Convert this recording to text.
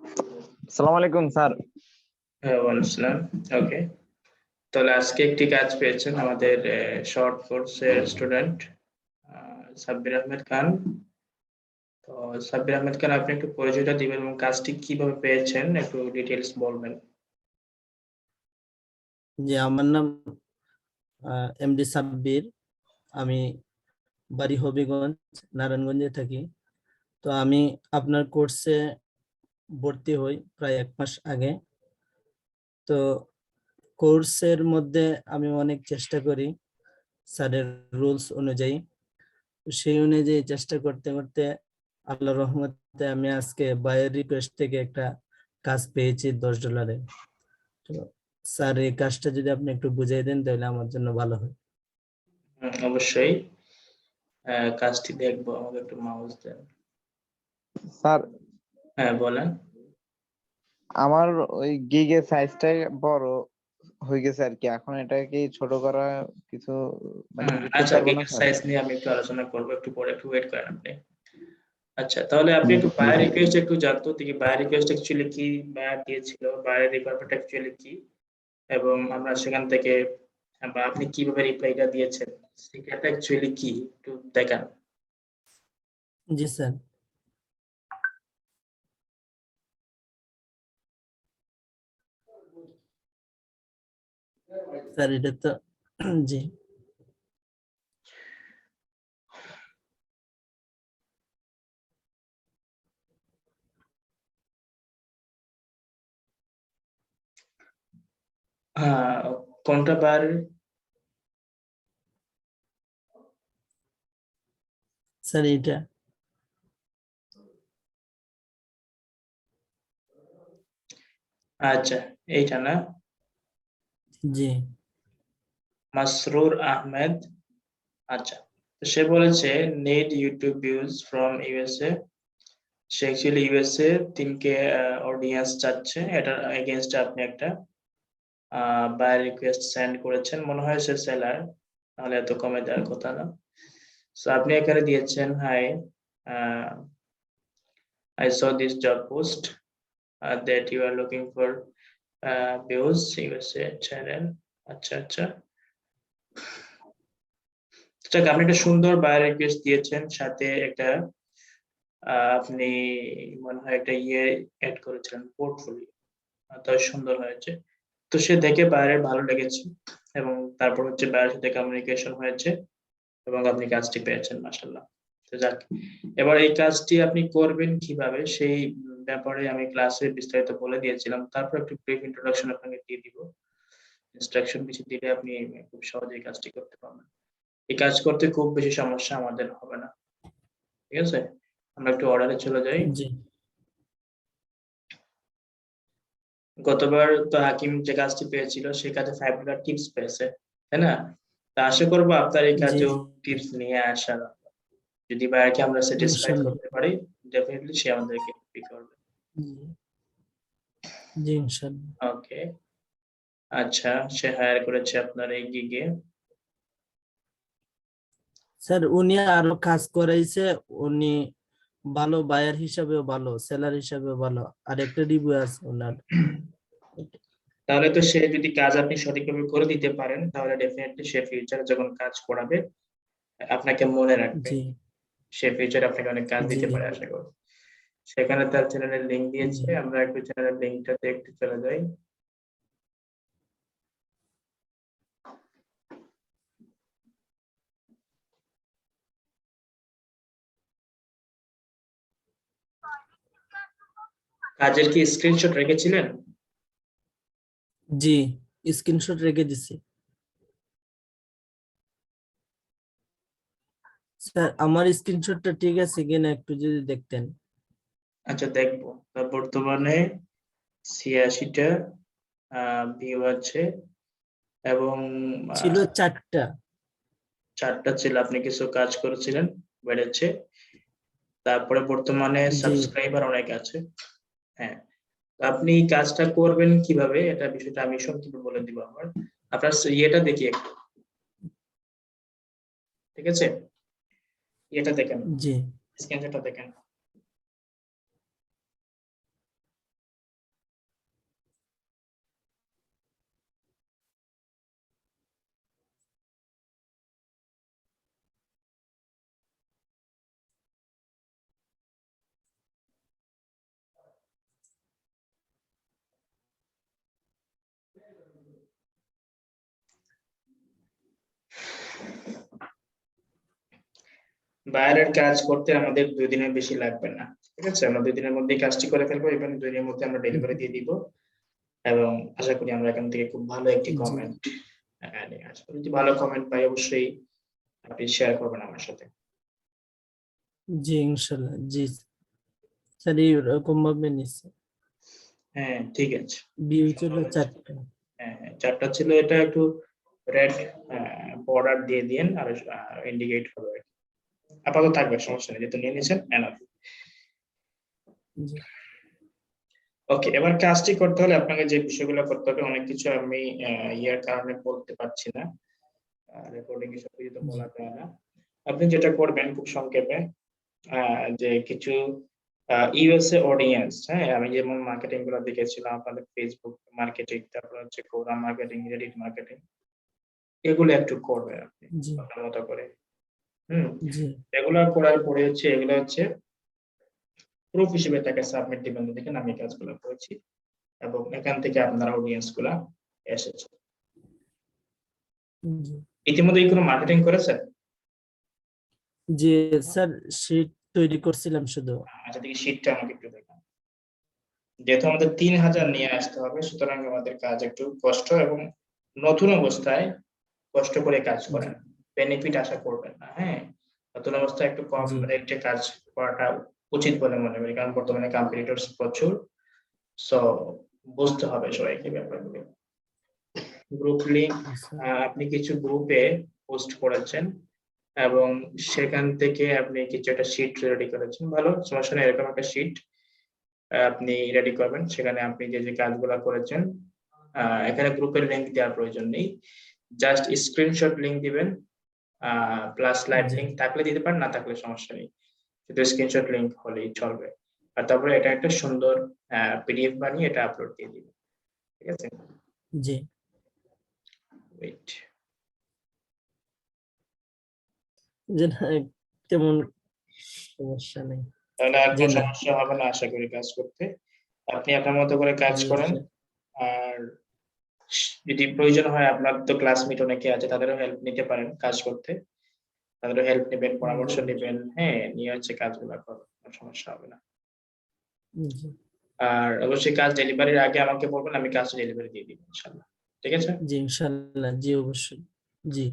আসসালামু আলাইকুম স্যার। হ্যাঁ, ওয়ালাইকুম আসসালাম। ওকে, তাহলে আজকে একটি কাজ পেয়েছেন আমাদের শর্ট কোর্সের স্টুডেন্ট সাব্বির আহমেদ খান। তো সাব্বির আহমেদ খান, আপনি একটু পরিচয়টা দিবেন এবং কাজটি কিভাবে পেয়েছেন একটু ডিটেইলস বলবেন। জি, আমার নাম এমডি সাব্বির। আমি বাড়ি হবিগঞ্জ, নারায়ণগঞ্জে থাকি। তো আমি আপনার কোর্সে ভর্তি হই প্রায় 1 মাস আগে। তো কোর্সের মধ্যে আমি অনেক চেষ্টা করি স্যারের রুলস অনুযায়ী। সেই অনুযায়ী চেষ্টা করতে করতে আল্লাহর রহমতে আমি আজকে বায়ের রিকোয়েস্ট থেকে একটা কাজ পেয়েছি $10। তো স্যার, এই কাজটা যদি আপনি একটু বুঝিয়ে দেন তাহলে আমার জন্য ভালো হয়। অবশ্যই কাজটি দেখবো, আমাকে একটু মাউস দেন। স্যার, হ্যাঁ, বলেন। আমার ওই গিগের সাইজটাই বড় হয়ে গেছে আর কি। এখন এটা কি ছোট করা কিছু মানে করতে আচ্ছা, পারবো না গিগ স্যার? সাইজ নিয়ে আমি একটু আলোচনা করবো, একটু পরে, একটু ওয়েট করেন আপনি। আচ্ছা, তাহলে আপনি একটু বায়ার রিকোয়েস্ট একটু জানতো দেখি, বায়ার রিকোয়েস্ট অ্যাকচুয়ালি কি, বায়ার দিয়েছিল, বায়ার রিকোয়ারমেন্ট অ্যাকচুয়ালি কি, এবং আমরা সেখান থেকে বা আপনি কিভাবে রিপ্লাইটা দিয়েছেন সেটা অ্যাকচুয়ালি কি একটু দেখান। জি স্যার। স্যার, এটা তো জি হ্যাঁ, কোনটা বার? স্যার, এটা আচ্ছা, এইটা না? জি মাসরুর আহমেদ। আচ্ছা, তো সে বলেছে net YouTube views from USA. Say actually USA 3K audience চাচ্ছে, এটার এগেইনস্টে আপনি একটা বাই রিকোয়েস্ট সেন্ড করেছেন। মনে হয় সে সেলার, তাহলে এত কমে দেওয়ার কথা না। সো আপনি এখানে দিয়েছেন, high, I saw this job post that you are looking for views USA channel. আচ্ছা আচ্ছা, যাক, আপনি একটা সুন্দর বায়ো রিকোয়েস্ট দিয়েছেন, সাথে একটা আপনি মনে হয় একটা ইয়ে অ্যাড করেছিলেন, পোর্টফোলিও। তাই সুন্দর হয়েছে। তো সে দেখে বাইরে ভালো লেগেছে, এবং তারপর হচ্ছে বাইরের সাথে কমিউনিকেশন হয়েছে এবং আপনি কাজটি পেয়েছেন, মাশাআল্লাহ। তো যাক, এবার এই কাজটি আপনি করবেন কিভাবে সেই ব্যাপারে আমি ক্লাসে বিস্তারিত বলে দিয়েছিলাম। তারপর একটু ব্রিফ ইন্ট্রোডাকশন আপনাকে দিয়ে দিব। ইনস্ট্রাকশন কিছু দিলে আপনি খুব সহজেই কাজটি করতে পারবেন। এই কাজ করতে খুব বেশি সমস্যা আমাদের হবে না, ঠিক আছে? আমরা একটু অর্ডারে চলে যাই। জি গতবার তো হাকিম যে কাজটি পেয়েছিল সেই কাজে $5 টিপস পেয়েছে, তাই না? তা আশা করবো আপনার এই জি কাজেও টিপস নিয়ে আসা। যদি বায়ারকে আমরা স্যাটিসফাই ইনশাল্লাহ। করতে পারি, ডেফিনেটলি সে আমাদেরকে পে করবে। জি ইনশাল্লাহ। ওকে, আচ্ছা, সে হায়ার করেছে আপনার এই গিগে। স্যার, উনি আরো কাজ করাইছে। উনি ভালো বায়ার হিসাবেও ভালো, সেলার হিসাবেও ভালো। আর একটা রিভিউ আছে ওনার। তাহলে তো সে যদি কাজ আপনি সঠিকভাবে করে দিতে পারেন, তাহলে ডেফিনেটলি সে ফিউচারে যখন কাজ করাবে আপনাকে মনে রাখবে। জি সে ফিউচারে আপনাকে অনেক কাজ জি দিতে পারে আশা করি। সেখানে তার চ্যানেলের লিংক জি দিয়েছে, আমরা একটু চ্যানেলের লিংকটাতে একটু চলে যাই। কাজের কি স্ক্রিনশট রেখেছিলেন? জি স্ক্রিনশট রেখে দিছি। স্যার, আমার স্ক্রিনশটটা ঠিক আছে কিনা একটু যদি দেখতেন। আচ্ছা, দেখবো। বর্তমানে 86টা ভিউ আছে, এবং ছিল 4টা। 4টা ছিল, আপনি কিছু কাজ করেছিলেন, বেড়েছে। তারপরে বর্তমানে জি সাবস্ক্রাইবার অনেক আছে। হ্যাঁ, তো আপনি এই কাজটা করবেন কিভাবে, এটা বিষয়টা আমি সংক্ষেপে বলে দিব। আমার আপনার ইয়েটা দেখি একটু, ঠিক আছে? এটা দেখেন, জি স্ক্রিনশটটা দেখেন। বাইরের কাজ করতে আমাদের 2 দিনের বেশি লাগবে না, ঠিক আছে? আমরা 2 দিনের মধ্যেই কাজটি করে ফেলবো এবং 2 দিনের মধ্যে আমরা ডেলিভারি দিয়ে দিব, এবং আশা করি আমরা এখান থেকে খুব ভালো একটি জি কমেন্ট নিয়ে আসবো। যদি ভালো কমেন্ট পাই অবশ্যই আপনি শেয়ার করবেন আমার সাথে। জি ইনশাল্লাহ। জি স্যার এরকম ভাবে নিচ্ছে। হ্যাঁ ঠিক আছে। ভিউ ছিল সুন্দর হয়েছে। 4টা। হ্যাঁ, 4টা ছিল, এটা একটু রেড বর্ডার দিয়ে দিয়েন আর ইন্ডিকেট হবে। আপাতত থাকবে, সমস্যা নেই, যেহেতু নিয়ে নিয়েছেন এনাফ। জি ওকে, এবার কাজটি করতে হলে আপনাকে যে বিষয়গুলো করতে হবে, অনেক কিছু আমি ইয়ার কারণে বলতে পারছি না, রেকর্ডিং এ সবকিছু তো জি বলা যায় না। আপনি যেটা করবেন খুব সংক্ষেপে, যে কিছু ইউএসএ অডিয়েন্স, হ্যাঁ, আমি যেমন মার্কেটিং গুলো দেখেছিলাম আপনাদের ফেসবুক মার্কেটিং, তারপর হচ্ছে কোরা মার্কেটিং, রেডিট মার্কেটিং, এগুলো একটু করবেন আপনি জি আপনার মতো করে। হুম, জি এগুলো করার পরে হচ্ছে এগুলো হচ্ছে প্রুফ হিসেবে তাকে সাবমিট দিবেন, দেখেন আমি কাজগুলো করেছি এবং এখান থেকে আপনার অডিয়েন্স গুলা এসেছে। জি ইতিমধ্যে কোনো মার্কেটিং করেছেন? জি স্যার শীট তৈরি করছিলাম শুধু। আচ্ছা, দেখি শীটটা আমাকে একটু দেখান। যেহেতু আমাদের 3000 নিয়ে আসতে হবে, সুতরাং আমাদের কাজ একটু কষ্ট এবং নতুন অবস্থায় কষ্ট করে কাজ জি করেন, বেনিফিট আশা করবেন না। হ্যাঁ, নতুন অবস্থায় একটু কম জি রেটে কাজ করাটা উচিত বলে মনে করি, কারণ বর্তমানে কম্পিটিটরস প্রচুর। সো বুঝতে হবে সবাইকে ব্যাপারগুলো। গ্রুপ লিংক, স্যার আপনি কিছু গ্রুপে পোস্ট করেছেন এবং সেখান থেকে আপনি কিছু একটা শীট রেডি করেছেন, ভালো, সমস্যা নেই, এরকম একটা শীট আপনি রেডি করবেন। সেখানে আপনি যে যে কাজগুলো করেছেন, এখানে গ্রুপের লিংক দেওয়ার প্রয়োজন নেই, জাস্ট স্ক্রিনশট লিংক দিবেন, প্লাস লাইভ জি লিংক থাকলে দিতে পারেন, না থাকলে সমস্যা নেই, শুধু স্ক্রিনশট লিংক হলেই চলবে। আর তারপরে এটা একটা সুন্দর পিডিএফ বানিয়ে এটা আপলোড দিয়ে দিবেন, ঠিক আছে? জি ওয়েট, যে না, তেমন সমস্যা নেই। তাহলে আর জি কোনো না। সমস্যা হবে না আশা করি কাজ করতে। আপনি আপনার মতো করে কাজ জি করেন। স্যার। আর যদি প্রয়োজন হয়, আপনার তো ক্লাসমেট অনেকে আছে, তাদেরও হেল্প নিতে পারেন কাজ করতে, তাদেরও হেল্প নেবেন, পরামর্শ জি নেবেন, হ্যাঁ, নিয়ে হচ্ছে কাজগুলো করবেন, কোনো সমস্যা হবে না। জি আর অবশ্যই কাজ ডেলিভারির আগে আমাকে বলবেন, আমি কাজ ডেলিভারি দিয়ে দিব ইনশাআল্লাহ, ঠিক আছে? জি ইনশাল্লাহ। জি অবশ্যই। জি